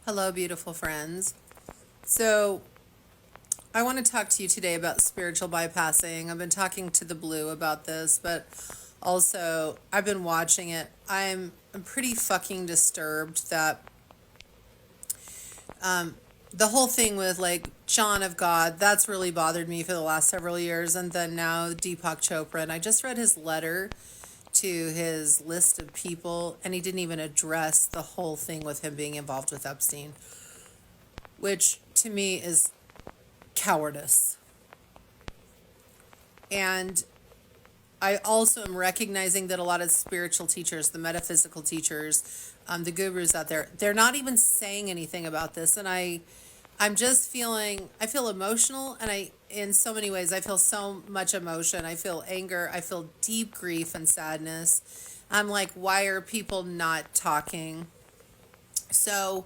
Hello, beautiful friends. So, I want to talk to you today about spiritual bypassing. I've been talking to the Blue about this, but also I've been watching it. I'm pretty fucking disturbed that the whole thing with like John of God, that's really bothered me for the last several years. And then now Deepak Chopra, and I just read his letter to his list of people, and he didn't even address the whole thing with him being involved with Epstein, which to me is cowardice. And I also am recognizing that a lot of spiritual teachers, the metaphysical teachers, the gurus out there, they're not even saying anything about this. And I'm just feeling, I feel emotional, and in so many ways, I feel so much emotion. I feel anger. I feel deep grief and sadness. I'm like, why are people not talking? So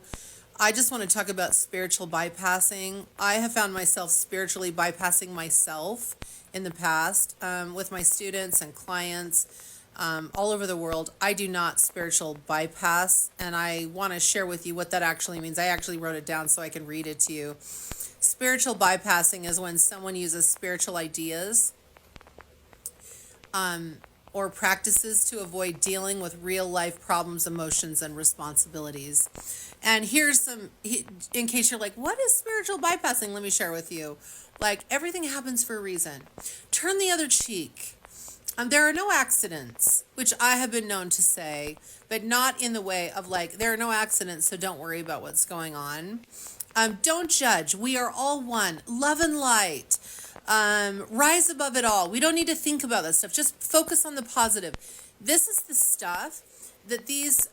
I just want to talk about spiritual bypassing. I have found myself spiritually bypassing myself in the past with my students and clients all over the world. I do not spiritual bypass, and I want to share with you what that actually means. I actually wrote it down so I can read it to you. Spiritual bypassing is when someone uses spiritual ideas or practices to avoid dealing with real life problems, emotions, and responsibilities. And here's some, in case you're like, what is spiritual bypassing? Let me share with you. Like, everything happens for a reason. Turn the other cheek. There are no accidents, which I have been known to say, but not in the way of like, there are no accidents, so don't worry about what's going on. Don't judge. We are all one. Love and light. Rise above it all. We don't need to think about that stuff. Just focus on the positive. This is the stuff that these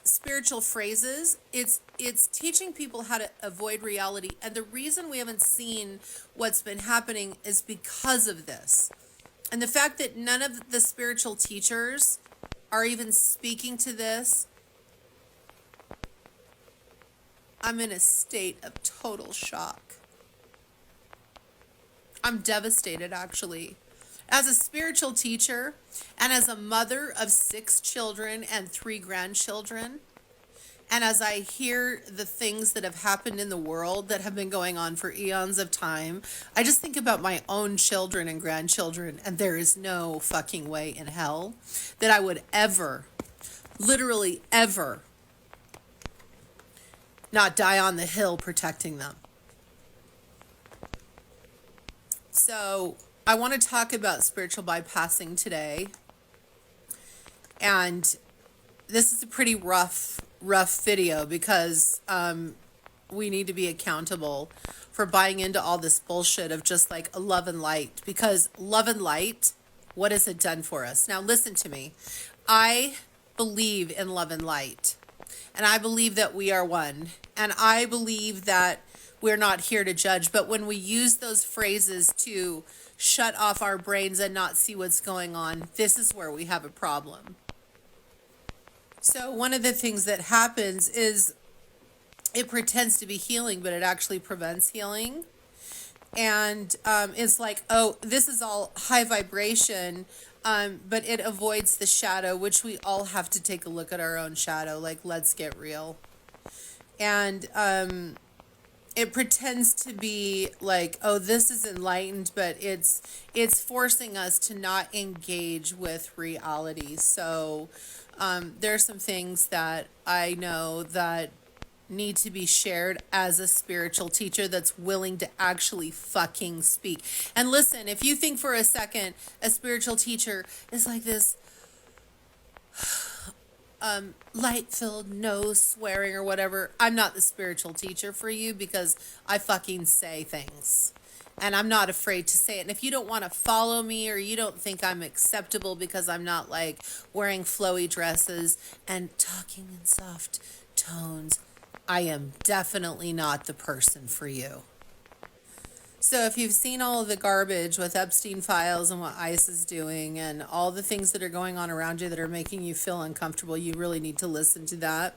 spiritual phrases, it's teaching people how to avoid reality. And the reason we haven't seen what's been happening is because of this. And the fact that none of the spiritual teachers are even speaking to this, I'm in a state of total shock. I'm devastated, actually. As a spiritual teacher and as a mother of 6 children and 3 grandchildren, and as I hear the things that have happened in the world that have been going on for eons of time, I just think about my own children and grandchildren, and there is no fucking way in hell that I would ever, literally ever, not die on the hill protecting them. So I want to talk about spiritual bypassing today. And this is a pretty rough video because we need to be accountable for buying into all this bullshit of just like love and light. Because love and light, what has it done for us? Now listen to me. I believe in love and light. And I believe that we are one. And I believe that we're not here to judge. But when we use those phrases to shut off our brains and not see what's going on, this is where we have a problem. So one of the things that happens is it pretends to be healing, but it actually prevents healing. And it's like, oh, this is all high vibration, but it avoids the shadow, which we all have to take a look at our own shadow. Like, let's get real. And it pretends to be like, oh, this is enlightened, but it's forcing us to not engage with reality. So there are some things that I know that need to be shared as a spiritual teacher that's willing to actually fucking speak. And listen, if you think for a second a spiritual teacher is like this light-filled, no swearing or whatever, I'm not the spiritual teacher for you, because I fucking say things. And I'm not afraid to say it. And if you don't want to follow me, or you don't think I'm acceptable because I'm not like wearing flowy dresses and talking in soft tones, I am definitely not the person for you. So if you've seen all of the garbage with Epstein files and what ICE is doing and all the things that are going on around you that are making you feel uncomfortable, you really need to listen to that.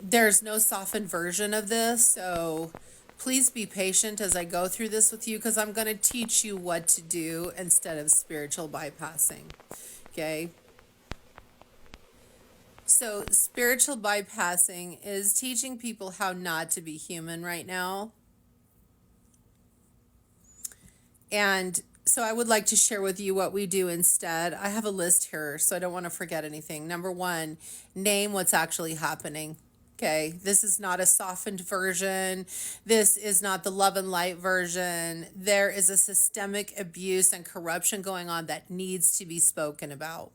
There's no softened version of this, so please be patient as I go through this with you, because I'm going to teach you what to do instead of spiritual bypassing. Okay? So, spiritual bypassing is teaching people how not to be human right now. And so, I would like to share with you what we do instead. I have a list here, so I don't want to forget anything. Number one, name what's actually happening. Okay, this is not a softened version. This is not the love and light version. There is a systemic abuse and corruption going on that needs to be spoken about.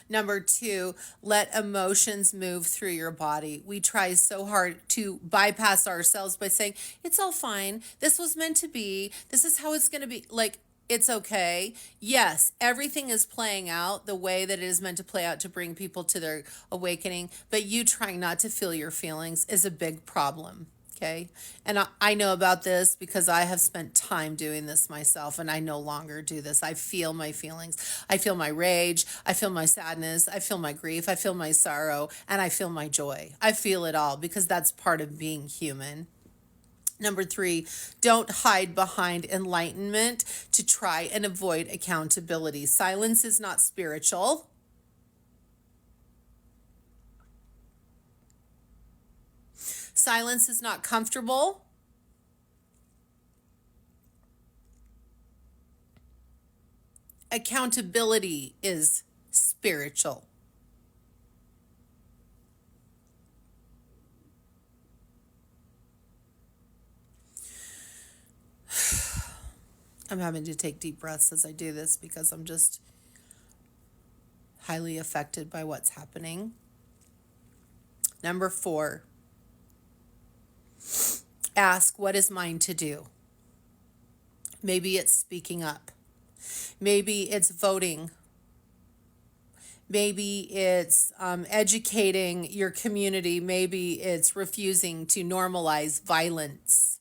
Number two, let emotions move through your body. We try so hard to bypass ourselves by saying, it's all fine. This was meant to be. This is how it's going to be. Like, it's okay. Yes, everything is playing out the way that it is meant to play out to bring people to their awakening. But you trying not to feel your feelings is a big problem. Okay. And I know about this because I have spent time doing this myself and I no longer do this. I feel my feelings. I feel my rage. I feel my sadness. I feel my grief. I feel my sorrow and I feel my joy. I feel it all because that's part of being human. Number three, don't hide behind enlightenment to try and avoid accountability. Silence is not spiritual. Silence is not comfortable. Accountability is spiritual. I'm having to take deep breaths as I do this because I'm just highly affected by what's happening. Number four, ask what is mine to do. Maybe it's speaking up. Maybe it's voting. Maybe it's educating your community. Maybe it's refusing to normalize violence.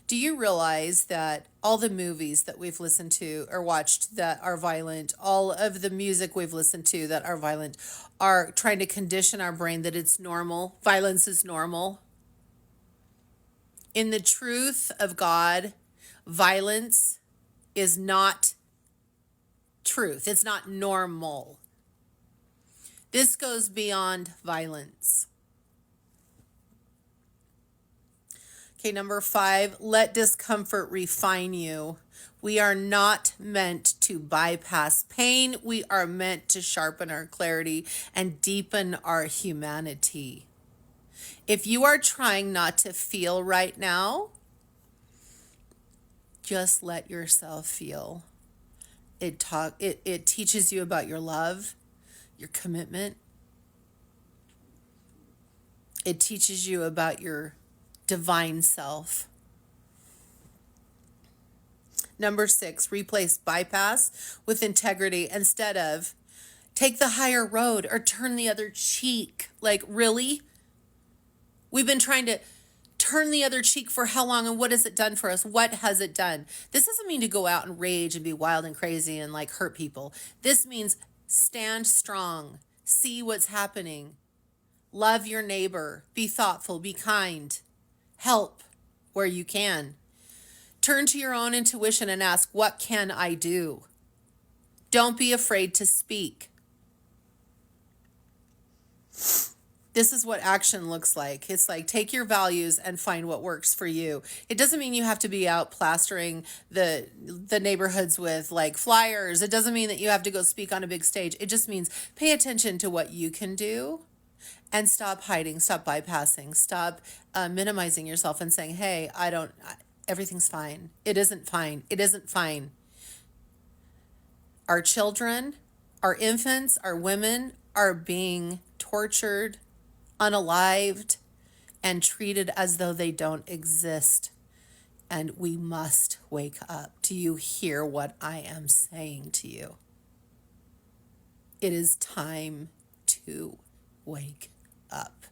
Do you realize that all the movies that we've listened to or watched that are violent, all of the music we've listened to that are violent, are trying to condition our brain that it's normal? Violence is normal. In the truth of God, violence is not truth. It's not normal. This goes beyond violence. Okay, number five, let discomfort refine you. We are not meant to bypass pain. We are meant to sharpen our clarity and deepen our humanity. If you are trying not to feel right now, just let yourself feel. It teaches you about your love, your commitment. It teaches you about your divine self. Number six, replace bypass with integrity instead of take the higher road or turn the other cheek. Like, really? We've been trying to turn the other cheek for how long, and what has it done for us? What has it done? This doesn't mean to go out and rage and be wild and crazy and like hurt people. This means stand strong, see what's happening, love your neighbor, be thoughtful, be kind, help where you can. Turn to your own intuition and ask, what can I do? Don't be afraid to speak. This is what action looks like. It's like, take your values and find what works for you. It doesn't mean you have to be out plastering the neighborhoods with like flyers. It doesn't mean that you have to go speak on a big stage. It just means pay attention to what you can do and stop hiding, stop bypassing, stop minimizing yourself and saying, hey, everything's fine. It isn't fine. It isn't fine. Our children, our infants, our women are being tortured, unalived, and treated as though they don't exist. And we must wake up. Do you hear what I am saying to you? It is time to wake up.